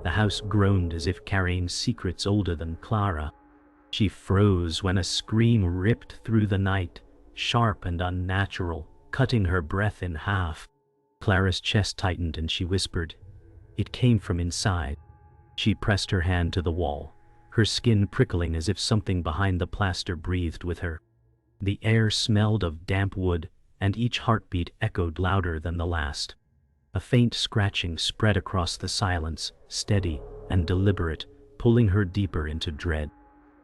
The house groaned as if carrying secrets older than Clara. She froze when a scream ripped through the night, sharp and unnatural, cutting her breath in half. Clara's chest tightened and she whispered. It came from inside. She pressed her hand to the wall, her skin prickling as if something behind the plaster breathed with her. The air smelled of damp wood, and each heartbeat echoed louder than the last. A faint scratching spread across the silence, steady and deliberate, pulling her deeper into dread.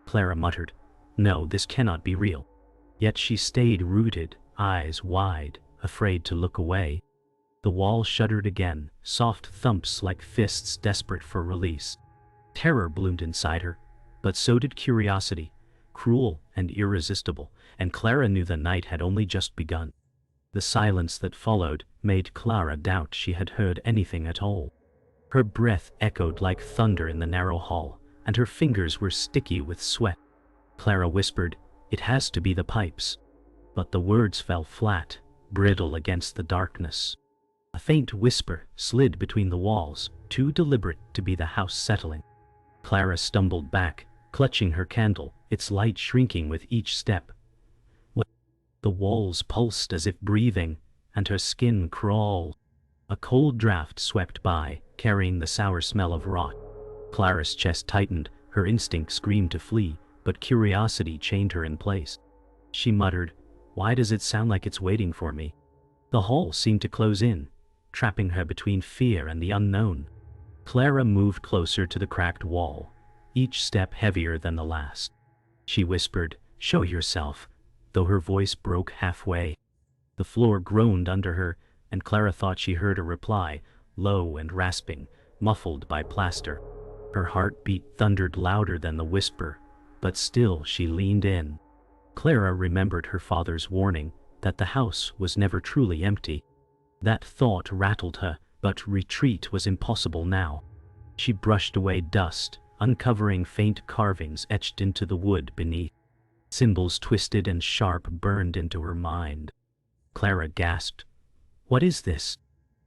Clara muttered, "No, this cannot be real." Yet she stayed rooted, eyes wide, afraid to look away. The wall shuddered again, soft thumps like fists desperate for release. Terror bloomed inside her, but so did curiosity, cruel and irresistible, and Clara knew the night had only just begun. The silence that followed made Clara doubt she had heard anything at all. Her breath echoed like thunder in the narrow hall, and her fingers were sticky with sweat. Clara whispered, "It has to be the pipes." But the words fell flat, brittle against the darkness. A faint whisper slid between the walls, too deliberate to be the house settling. Clara stumbled back, clutching her candle, its light shrinking with each step. The walls pulsed as if breathing, and her skin crawled. A cold draft swept by, carrying the sour smell of rot. Clara's chest tightened, her instinct screamed to flee, but curiosity chained her in place. She muttered, "Why does it sound like it's waiting for me?" The hall seemed to close in, trapping her between fear and the unknown. Clara moved closer to the cracked wall, each step heavier than the last. She whispered, "Show yourself," though her voice broke halfway. The floor groaned under her, and Clara thought she heard a reply, low and rasping, muffled by plaster. Her heartbeat thundered louder than the whisper, but still she leaned in. Clara remembered her father's warning that the house was never truly empty. That thought rattled her, but retreat was impossible now. She brushed away dust, uncovering faint carvings etched into the wood beneath. Symbols twisted and sharp burned into her mind. Clara gasped, "What is this?"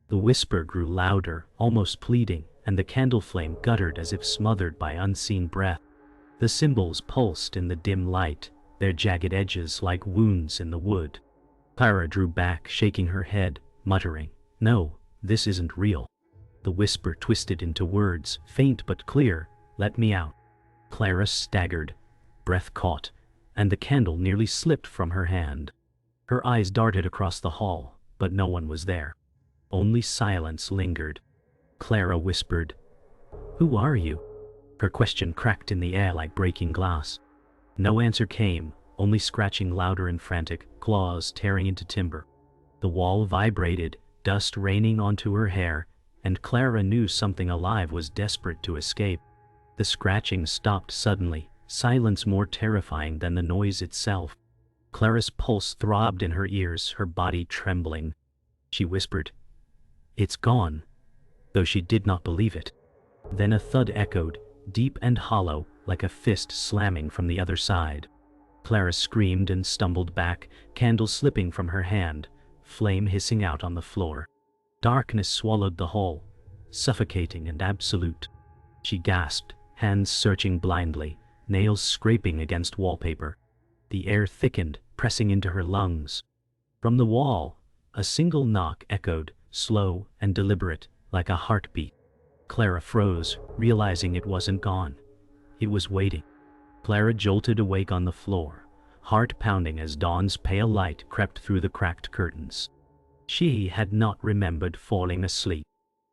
The whisper grew louder, almost pleading, and the candle flame guttered as if smothered by unseen breath. The symbols pulsed in the dim light, their jagged edges like wounds in the wood. Clara drew back, shaking her head, muttering, "No, this isn't real." The whisper twisted into words, faint but clear, "Let me out." Clara staggered, breath caught, and the candle nearly slipped from her hand. Her eyes darted across the hall, but no one was there. Only silence lingered. Clara whispered, "Who are you?" Her question cracked in the air like breaking glass. No answer came, only scratching louder and frantic, claws tearing into timber. The wall vibrated, dust raining onto her hair, and Clara knew something alive was desperate to escape. The scratching stopped suddenly, silence more terrifying than the noise itself. Clara's pulse throbbed in her ears, her body trembling. She whispered, "It's gone," though she did not believe it. Then a thud echoed, deep and hollow, like a fist slamming from the other side. Clara screamed and stumbled back, candle slipping from her hand, flame hissing out on the floor. Darkness swallowed the hall, suffocating and absolute. She gasped, hands searching blindly, nails scraping against wallpaper. The air thickened, pressing into her lungs. From the wall, a single knock echoed, slow and deliberate, like a heartbeat. Clara froze, realizing it wasn't gone. It was waiting. Clara jolted awake on the floor, heart pounding as dawn's pale light crept through the cracked curtains. She had not remembered falling asleep.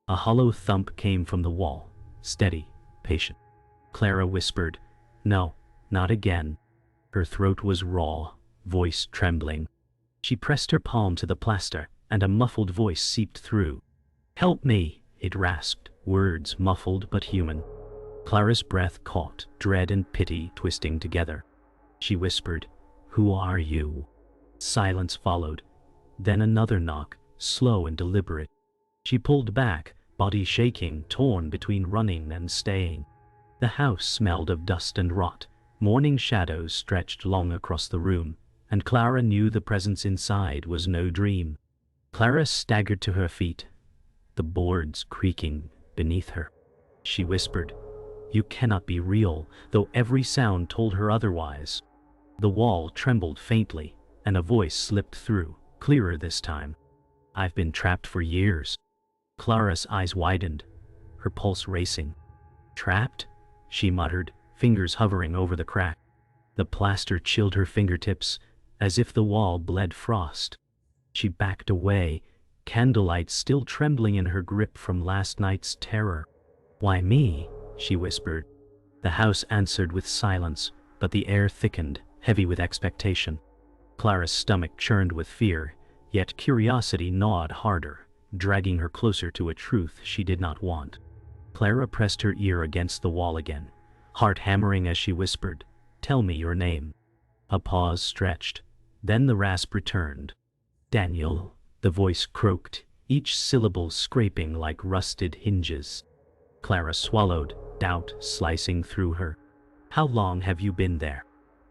A hollow thump came from the wall, steady, patient. Clara whispered, "No, not again." Her throat was raw, voice trembling. She pressed her palm to the plaster, and a muffled voice seeped through. "Help me," it rasped, words muffled but human. Clara's breath caught, dread and pity twisting together. She whispered, "Who are you?" Silence followed. Then another knock, slow and deliberate. She pulled back, body shaking, torn between running and staying. The house smelled of dust and rot. Morning shadows stretched long across the room, and Clara knew the presence inside was no dream. Clara staggered to her feet, the boards creaking beneath her. She whispered. You cannot be real, though every sound told her otherwise. The wall trembled faintly, and a voice slipped through, clearer this time. I've been trapped for years. Clara's eyes widened, her pulse racing. Trapped? She muttered, fingers hovering over the crack. The plaster chilled her fingertips, as if the wall bled frost. She backed away, candlelight still trembling in her grip from last night's terror. Why me? She whispered. The house answered with silence, but the air thickened, heavy with expectation. Clara's stomach churned with fear, yet curiosity gnawed harder, dragging her closer to a truth she did not want. Clara pressed her ear against the wall again, heart hammering as she whispered, "Tell me your name." A pause stretched, then the rasp returned. "Daniel," the voice croaked, each syllable scraping like rusted hinges. Clara swallowed, doubt slicing through her. "How long have you been there?"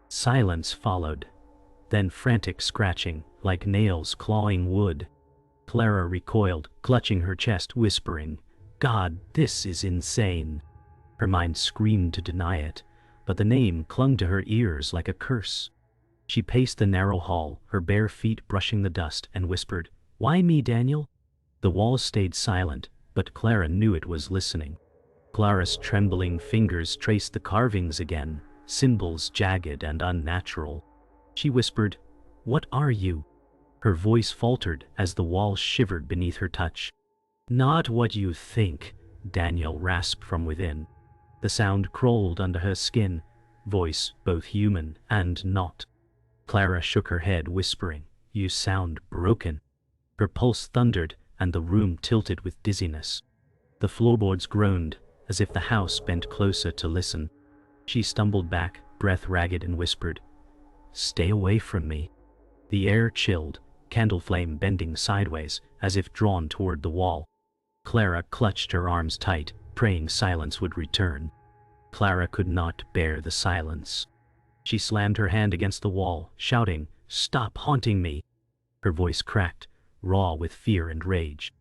Silence followed, then frantic scratching, like nails clawing wood. Clara recoiled, clutching her chest, whispering, "God, this is insane." Her mind screamed to deny it, but the name clung to her ears like a curse. She paced the narrow hall, her bare feet brushing the dust, and whispered, "Why me, Daniel?" The walls stayed silent, but Clara knew it was listening. Clara's trembling fingers traced the carvings again, symbols jagged and unnatural. She whispered, "What are you?" Her voice faltered as the walls shivered beneath her touch. "Not what you think," Daniel rasped from within. The sound crawled under her skin, voice both human and not. Clara shook her head, whispering, "You sound broken." Her pulse thundered, and the room tilted with dizziness. The floorboards groaned, as if the house bent closer to listen. She stumbled back, breath ragged, and whispered, "Stay away from me." The air chilled, candle flame bending sideways, as if drawn toward the wall. Clara clutched her arms tight, praying silence would return. Clara could not bear the silence. She slammed her hand against the wall, shouting, "Stop haunting me!" Her voice cracked, raw with fear and rage.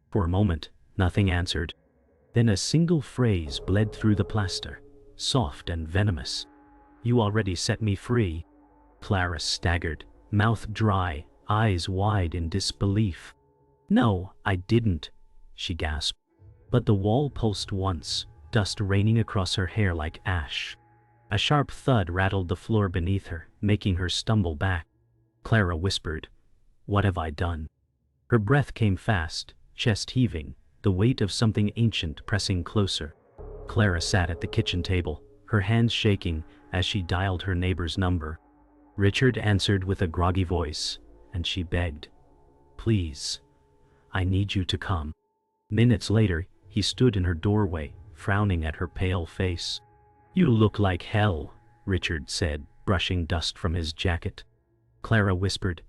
For a moment, nothing answered. Then a single phrase bled through the plaster, soft and venomous. "You already set me free." Clara staggered, mouth dry, eyes wide in disbelief. "No, I didn't," she gasped. But the wall pulsed once, dust raining across her hair like ash. A sharp thud rattled the floor beneath her, making her stumble back. Clara whispered, "What have I done?" Her breath came fast, chest heaving, the weight of something ancient pressing closer. Clara sat at the kitchen table, her hands shaking as she dialed her neighbor's number. Richard answered with a groggy voice, and she begged, "Please, I need you to come." Minutes later, he stood in her doorway, frowning at her pale face. "You look like hell," Richard said, brushing dust from his jacket. Clara whispered,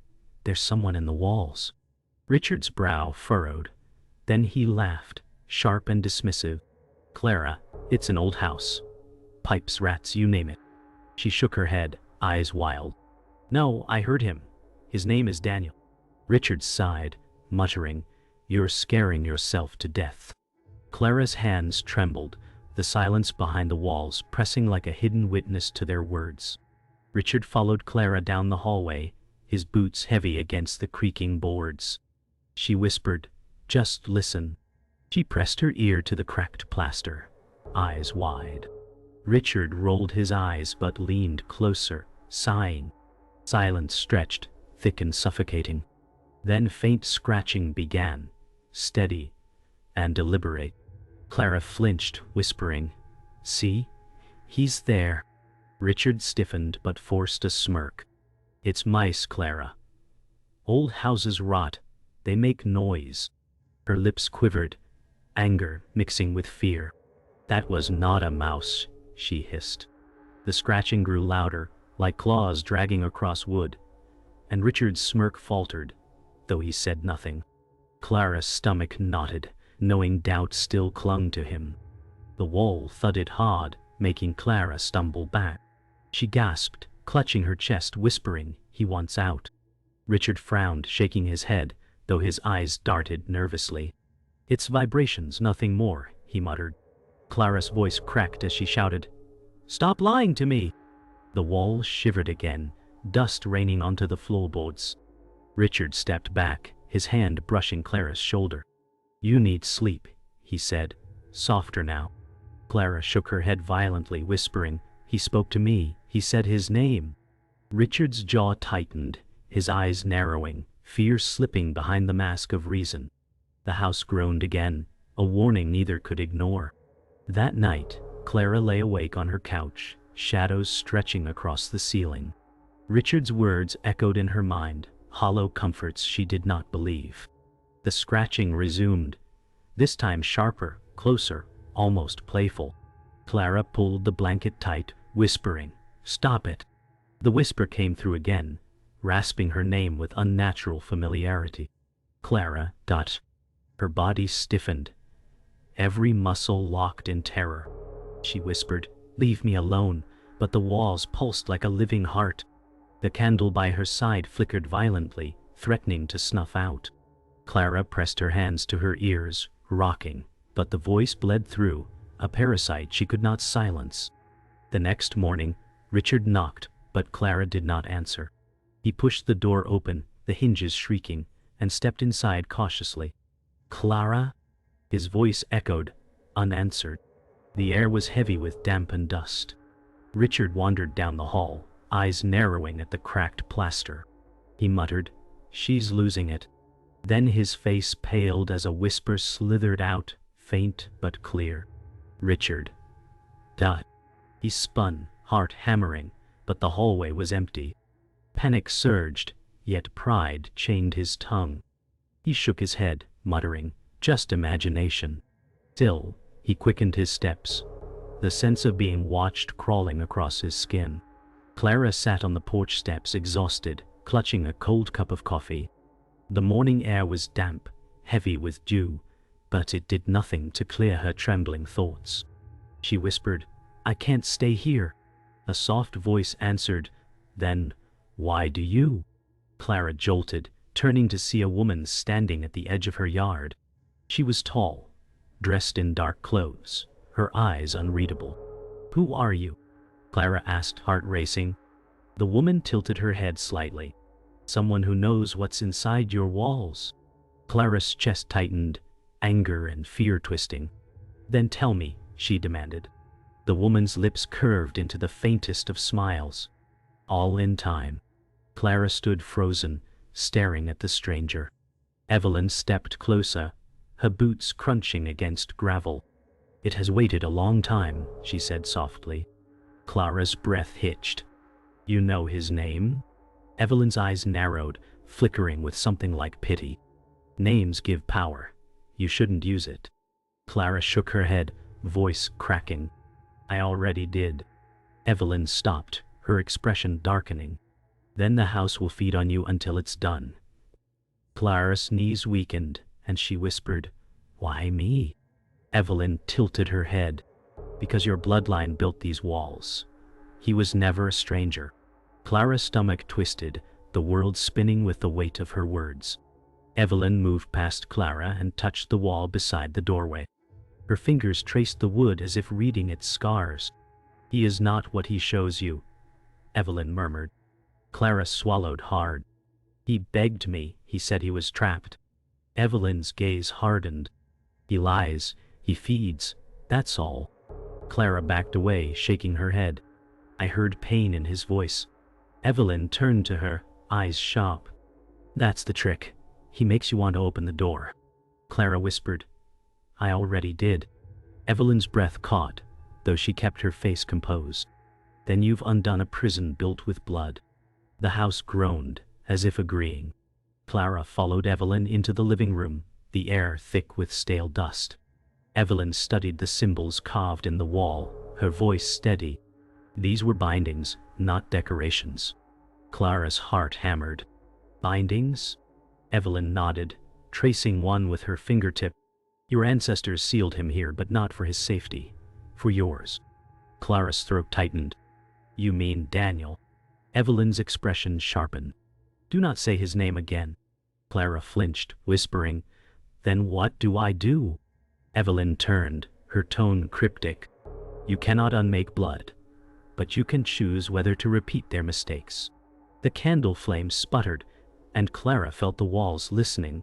"There's someone in the walls." Richard's brow furrowed. Then he laughed, sharp and dismissive. "Clara, it's an old house. Pipes, rats, you name it." She shook her head, eyes wild. "No, I heard him. His name is Daniel." Richard sighed, muttering, "You're scaring yourself to death." Clara's hands trembled, the silence behind the walls pressing like a hidden witness to their words. Richard followed Clara down the hallway, his boots heavy against the creaking boards. She whispered, "Just listen." She pressed her ear to the cracked plaster, eyes wide. Richard rolled his eyes but leaned closer, sighing. Silence stretched, thick and suffocating. Then faint scratching began, steady and deliberate. Clara flinched, whispering, "See? He's there." Richard stiffened but forced a smirk. "It's mice, Clara. Old houses rot. They make noise." Her lips quivered, anger mixing with fear. "That was not a mouse," she hissed. The scratching grew louder, like claws dragging across wood, and Richard's smirk faltered, though he said nothing. Clara's stomach knotted, knowing doubt still clung to him. The wall thudded hard, making Clara stumble back. She gasped, clutching her chest, whispering, "He wants out." Richard frowned, shaking his head, though his eyes darted nervously. "It's vibrations, nothing more," he muttered. Clara's voice cracked as she shouted, "Stop lying to me!" The walls shivered again, dust raining onto the floorboards. Richard stepped back, his hand brushing Clara's shoulder. "You need sleep," he said, softer now. Clara shook her head violently, whispering, "He spoke to me, he said his name." Richard's jaw tightened, his eyes narrowing, fear slipping behind the mask of reason. The house groaned again, a warning neither could ignore. That night, Clara lay awake on her couch, shadows stretching across the ceiling. Richard's words echoed in her mind, hollow comforts she did not believe. The scratching resumed, this time sharper, closer, almost playful. Clara pulled the blanket tight, whispering, "Stop it." The whisper came through again, rasping her name with unnatural familiarity. "Clara." Her body stiffened, every muscle locked in terror. She whispered, "Leave me alone," but the walls pulsed like a living heart. The candle by her side flickered violently, threatening to snuff out. Clara pressed her hands to her ears, rocking, but the voice bled through, a parasite she could not silence. The next morning, Richard knocked, but Clara did not answer. He pushed the door open, the hinges shrieking, and stepped inside cautiously. "Clara?" His voice echoed, unanswered. The air was heavy with damp and dust. Richard wandered down the hall, eyes narrowing at the cracked plaster. He muttered, "She's losing it." Then his face paled as a whisper slithered out, faint but clear. "Richard." He spun, heart hammering, but the hallway was empty. Panic surged, yet pride chained his tongue. He shook his head, muttering, "Just imagination." Still, he quickened his steps, the sense of being watched crawling across his skin. Clara sat on the porch steps, exhausted, clutching a cold cup of coffee. The morning air was damp, heavy with dew, but it did nothing to clear her trembling thoughts. She whispered, "I can't stay here." A soft voice answered, "Then, why do you?" Clara jolted, turning to see a woman standing at the edge of her yard. She was tall, dressed in dark clothes, her eyes unreadable. "Who are you?" Clara asked, heart racing. The woman tilted her head slightly. "Someone who knows what's inside your walls." Clara's chest tightened, anger and fear twisting. "Then tell me," she demanded. The woman's lips curved into the faintest of smiles. All in time. Clara stood frozen, staring at the stranger. Evelyn stepped closer, her boots crunching against gravel. "It has waited a long time," she said softly. Clara's breath hitched. "You know his name?" Evelyn's eyes narrowed, flickering with something like pity. "Names give power. You shouldn't use it." Clara shook her head, voice cracking. "I already did." Evelyn stopped, her expression darkening. "Then the house will feed on you until it's done." Clara's knees weakened, and she whispered, "Why me?" Evelyn tilted her head. "Because your bloodline built these walls. He was never a stranger." Clara's stomach twisted, the world spinning with the weight of her words. Evelyn moved past Clara and touched the wall beside the doorway. Her fingers traced the wood as if reading its scars. "He is not what he shows you," Evelyn murmured. Clara swallowed hard. "He begged me, he said he was trapped." Evelyn's gaze hardened. "He lies, he feeds, that's all." Clara backed away, shaking her head. I heard pain in his voice. Evelyn turned to her, eyes sharp. "That's the trick. He makes you want to open the door." Clara whispered, "I already did." Evelyn's breath caught, though she kept her face composed. "Then you've undone a prison built with blood." The house groaned, as if agreeing. Clara followed Evelyn into the living room, the air thick with stale dust. Evelyn studied the symbols carved in the wall, her voice steady. These were bindings, not decorations. Clara's heart hammered. "Bindings?" Evelyn nodded, tracing one with her fingertip. "Your ancestors sealed him here, but not for his safety. For yours." Clara's throat tightened. "You mean Daniel?" Evelyn's expression sharpened. "Do not say his name again." Clara flinched, whispering, "Then what do I do?" Evelyn turned, her tone cryptic. You cannot unmake blood, but you can choose whether to repeat their mistakes. The candle flame sputtered, and Clara felt the walls listening.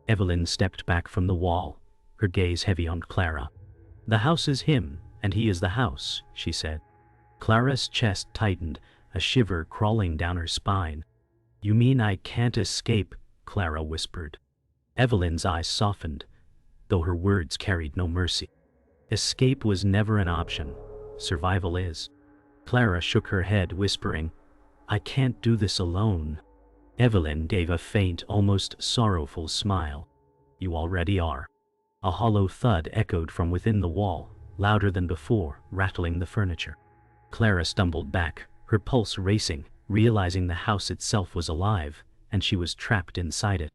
Evelyn stepped back from the wall, her gaze heavy on Clara. The house is him, and he is the house, she said. Clara's chest tightened, a shiver crawling down her spine. You mean I can't escape? Clara whispered. Evelyn's eyes softened, though her words carried no mercy. Escape was never an option. Survival is. Clara shook her head, whispering, I can't do this alone. Evelyn gave a faint, almost sorrowful smile. You already are. A hollow thud echoed from within the wall, louder than before, rattling the furniture. Clara stumbled back, her pulse racing, realizing the house itself was alive, and she was trapped inside it.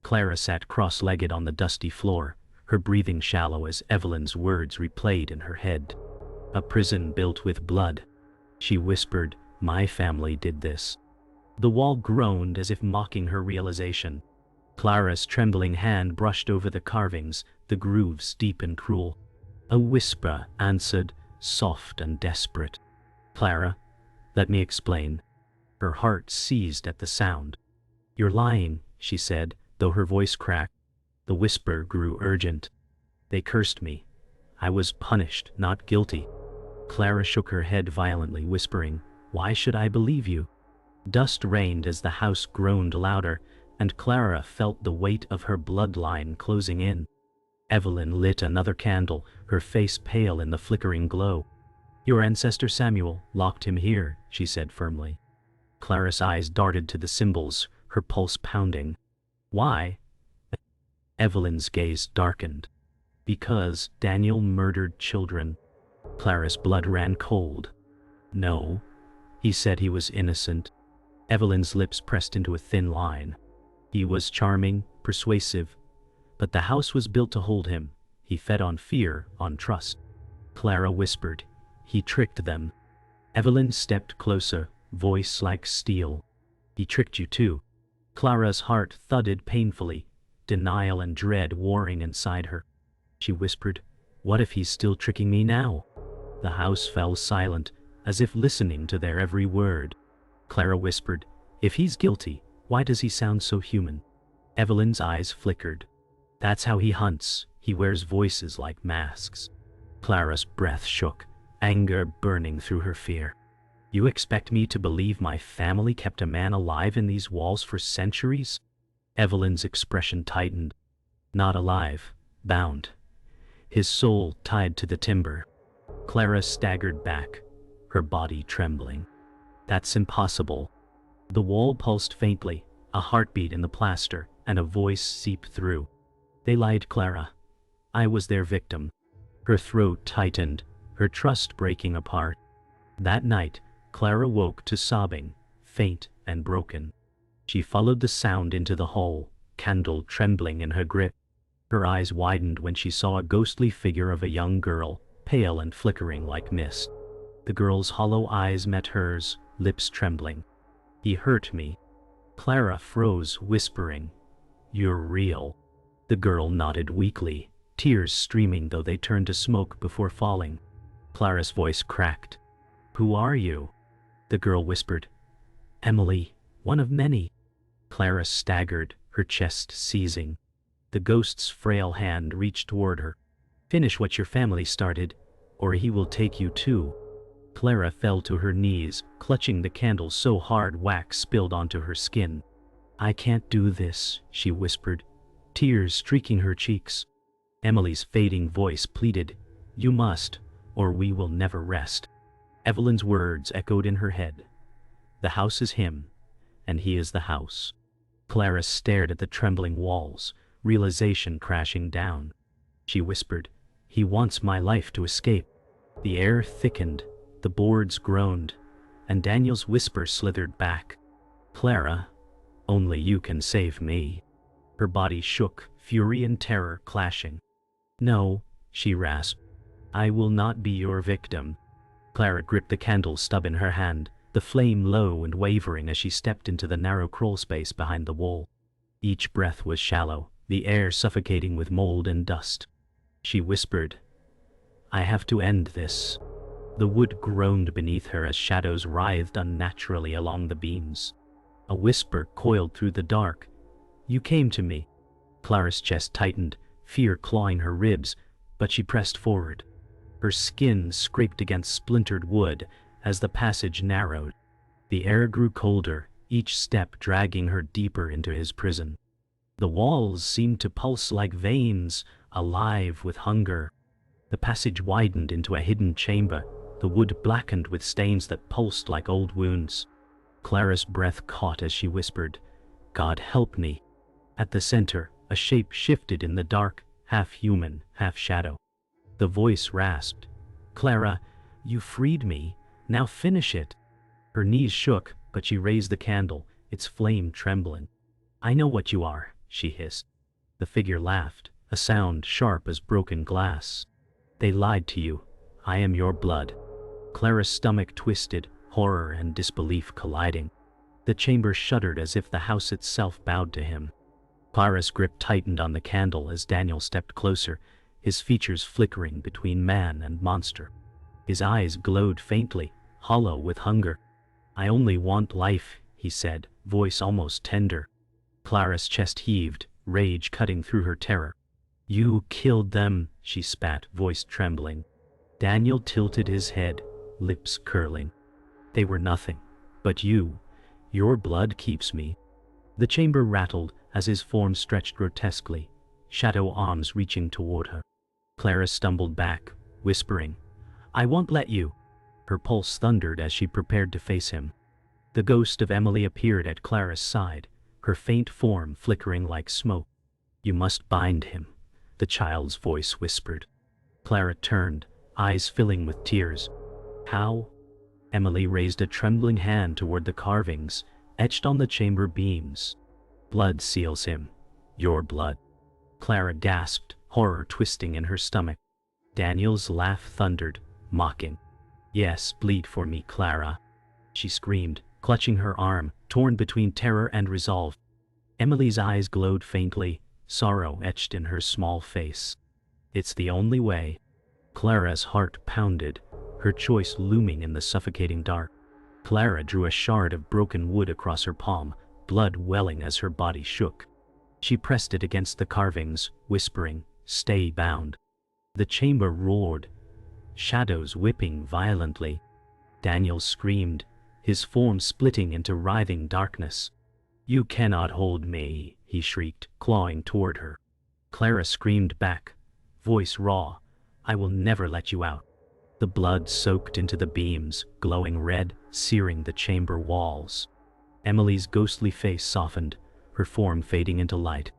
Clara sat cross-legged on the dusty floor, her breathing shallow as Evelyn's words replayed in her head. A prison built with blood. She whispered, my family did this. The wall groaned as if mocking her realization. Clara's trembling hand brushed over the carvings, the grooves deep and cruel. A whisper answered, soft and desperate. Clara, let me explain. Her heart seized at the sound. You're lying, she said, though her voice cracked. The whisper grew urgent. They cursed me. I was punished, not guilty. Clara shook her head violently, whispering, why should I believe you? Dust rained as the house groaned louder, and Clara felt the weight of her bloodline closing in. Evelyn lit another candle, her face pale in the flickering glow. Your ancestor Samuel locked him here, she said firmly. Clara's eyes darted to the symbols, her pulse pounding. Why? Evelyn's gaze darkened. Because Daniel murdered children. Clara's blood ran cold. No, he said he was innocent. Evelyn's lips pressed into a thin line. He was charming, persuasive, but the house was built to hold him. He fed on fear, on trust. Clara whispered, he tricked them. Evelyn stepped closer, voice like steel. He tricked you too. Clara's heart thudded painfully, denial and dread warring inside her. She whispered, what if he's still tricking me now? The house fell silent, as if listening to their every word. Clara whispered, if he's guilty, why does he sound so human? Evelyn's eyes flickered. That's how he hunts. He wears voices like masks. Clara's breath shook, anger burning through her fear. You expect me to believe my family kept a man alive in these walls for centuries? Evelyn's expression tightened. Not alive, bound. His soul tied to the timber. Clara staggered back, her body trembling. That's impossible. The wall pulsed faintly, a heartbeat in the plaster, and a voice seeped through. They lied, Clara. I was their victim. Her throat tightened, her trust breaking apart. That night, Clara woke to sobbing, faint and broken. She followed the sound into the hall, candle trembling in her grip. Her eyes widened when she saw a ghostly figure of a young girl, pale and flickering like mist. The girl's hollow eyes met hers, lips trembling. He hurt me. Clara froze, whispering, you're real. The girl nodded weakly, tears streaming though they turned to smoke before falling. Clara's voice cracked. Who are you? The girl whispered, Emily, one of many. Clara staggered, her chest seizing. The ghost's frail hand reached toward her. Finish what your family started, or he will take you too. Clara fell to her knees, clutching the candle so hard wax spilled onto her skin. I can't do this, she whispered, tears streaking her cheeks. Emily's fading voice pleaded, you must, or we will never rest. Evelyn's words echoed in her head. The house is him, and he is the house. Clara stared at the trembling walls, realization crashing down. She whispered, he wants my life to escape. The air thickened, the boards groaned, and Daniel's whisper slithered back. Clara, only you can save me. Her body shook, fury and terror clashing. No, she rasped. I will not be your victim. Clara gripped the candle stub in her hand, the flame low and wavering as she stepped into the narrow crawl space behind the wall. Each breath was shallow, the air suffocating with mold and dust. She whispered, I have to end this. The wood groaned beneath her as shadows writhed unnaturally along the beams. A whisper coiled through the dark. You came to me. Clara's chest tightened, fear clawing her ribs, but she pressed forward. Her skin scraped against splintered wood as the passage narrowed. The air grew colder, each step dragging her deeper into his prison. The walls seemed to pulse like veins, alive with hunger. The passage widened into a hidden chamber, the wood blackened with stains that pulsed like old wounds. Clara's breath caught as she whispered, God help me. At the center, a shape shifted in the dark, half human, half shadow. The voice rasped, Clara, you freed me, now finish it. Her knees shook, but she raised the candle, its flame trembling. I know what you are, she hissed. The figure laughed, a sound sharp as broken glass. They lied to you. I am your blood. Clara's stomach twisted, horror and disbelief colliding. The chamber shuddered as if the house itself bowed to him. Clara's grip tightened on the candle as Daniel stepped closer, his features flickering between man and monster. His eyes glowed faintly, hollow with hunger. I only want life, he said, voice almost tender. Clara's chest heaved, rage cutting through her terror. You killed them, she spat, voice trembling. Daniel tilted his head, lips curling. They were nothing. But you. Your blood keeps me. The chamber rattled as his form stretched grotesquely, shadow arms reaching toward her. Clara stumbled back, whispering, I won't let you. Her pulse thundered as she prepared to face him. The ghost of Emily appeared at Clara's side, her faint form flickering like smoke. You must bind him, the child's voice whispered. Clara turned, eyes filling with tears. How? Emily raised a trembling hand toward the carvings, etched on the chamber beams. Blood seals him. Your blood. Clara gasped, horror twisting in her stomach. Daniel's laugh thundered, mocking. Yes, bleed for me, Clara. She screamed, clutching her arm, torn between terror and resolve. Emily's eyes glowed faintly, sorrow etched in her small face. It's the only way. Clara's heart pounded, her choice looming in the suffocating dark. Clara drew a shard of broken wood across her palm, blood welling as her body shook. She pressed it against the carvings, whispering, Stay bound. The chamber roared, shadows whipping violently. Daniel screamed, his form splitting into writhing darkness. You cannot hold me, he shrieked, clawing toward her. Clara screamed back, voice raw, I will never let you out. The blood soaked into the beams, glowing red, searing the chamber walls. Emily's ghostly face softened, her form fading into light.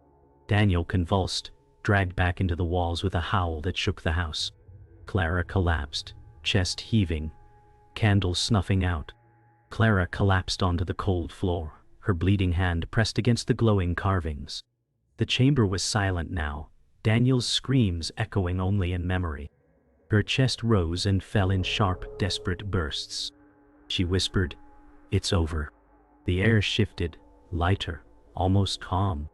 Daniel convulsed, dragged back into the walls with a howl that shook the house. Clara collapsed, chest heaving, candle snuffing out. Clara collapsed onto the cold floor, her bleeding hand pressed against the glowing carvings. The chamber was silent now, Daniel's screams echoing only in memory. Her chest rose and fell in sharp, desperate bursts. She whispered, It's over. The air shifted, lighter, almost calm.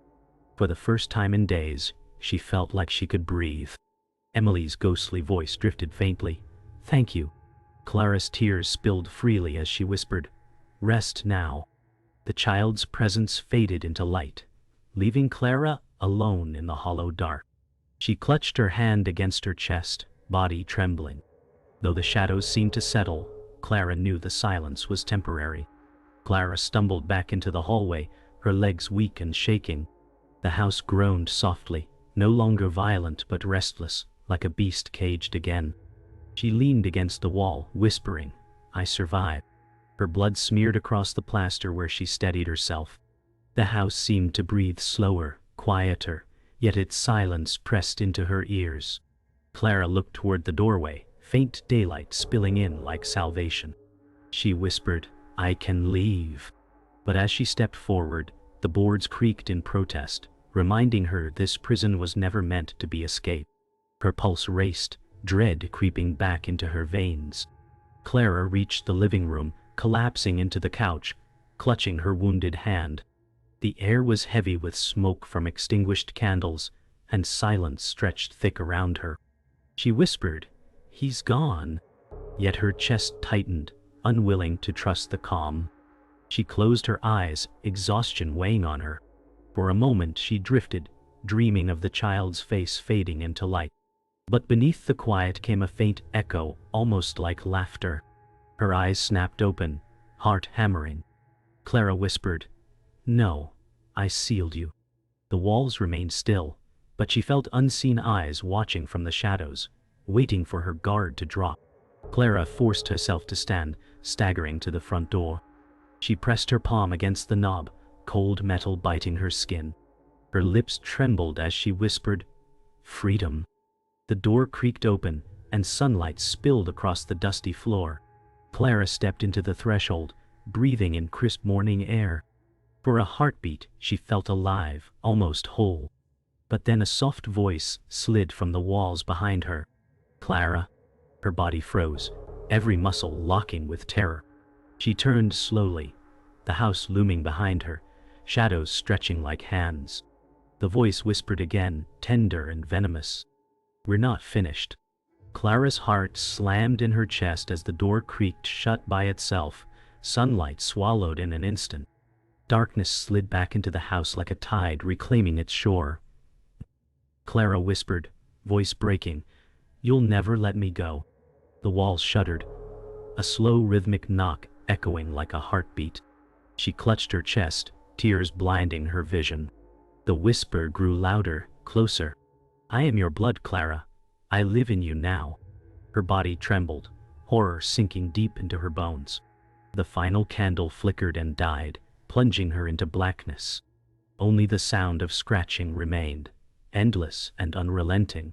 For the first time in days, she felt like she could breathe. Emily's ghostly voice drifted faintly, Thank you. Clara's tears spilled freely as she whispered, Rest now. The child's presence faded into light, leaving Clara alone in the hollow dark. She clutched her hand against her chest, body trembling. Though the shadows seemed to settle, Clara knew the silence was temporary. Clara stumbled back into the hallway, her legs weak and shaking. The house groaned softly, no longer violent but restless, like a beast caged again. She leaned against the wall, whispering, I survived. Her blood smeared across the plaster where she steadied herself. The house seemed to breathe slower, quieter, yet its silence pressed into her ears. Clara looked toward the doorway, faint daylight spilling in like salvation. She whispered, I can leave. But as she stepped forward, the boards creaked in protest, reminding her this prison was never meant to be escape. Her pulse raced, dread creeping back into her veins. Clara reached the living room, collapsing into the couch, clutching her wounded hand. The air was heavy with smoke from extinguished candles, and silence stretched thick around her. She whispered, He's gone. Yet her chest tightened, unwilling to trust the calm. She closed her eyes, exhaustion weighing on her. For a moment she drifted, dreaming of the child's face fading into light. But beneath the quiet came a faint echo, almost like laughter. Her eyes snapped open, heart hammering. Clara whispered, "No, I sealed you." The walls remained still, but she felt unseen eyes watching from the shadows, waiting for her guard to drop. Clara forced herself to stand, staggering to the front door. She pressed her palm against the knob, cold metal biting her skin. Her lips trembled as she whispered, "Freedom." The door creaked open, and sunlight spilled across the dusty floor. Clara stepped into the threshold, breathing in crisp morning air. For a heartbeat, she felt alive, almost whole. But then a soft voice slid from the walls behind her. "Clara." Her body froze, every muscle locking with terror. She turned slowly, the house looming behind her, shadows stretching like hands. The voice whispered again, tender and venomous, "We're not finished." Clara's heart slammed in her chest as the door creaked shut by itself, sunlight swallowed in an instant. Darkness slid back into the house like a tide reclaiming its shore. Clara whispered, voice breaking, "You'll never let me go." The walls shuddered, a slow rhythmic knock echoing like a heartbeat. She clutched her chest, tears blinding her vision. The whisper grew louder, closer. "I am your blood, Clara. I live in you now." Her body trembled, horror sinking deep into her bones. The final candle flickered and died, plunging her into blackness. Only the sound of scratching remained, endless and unrelenting.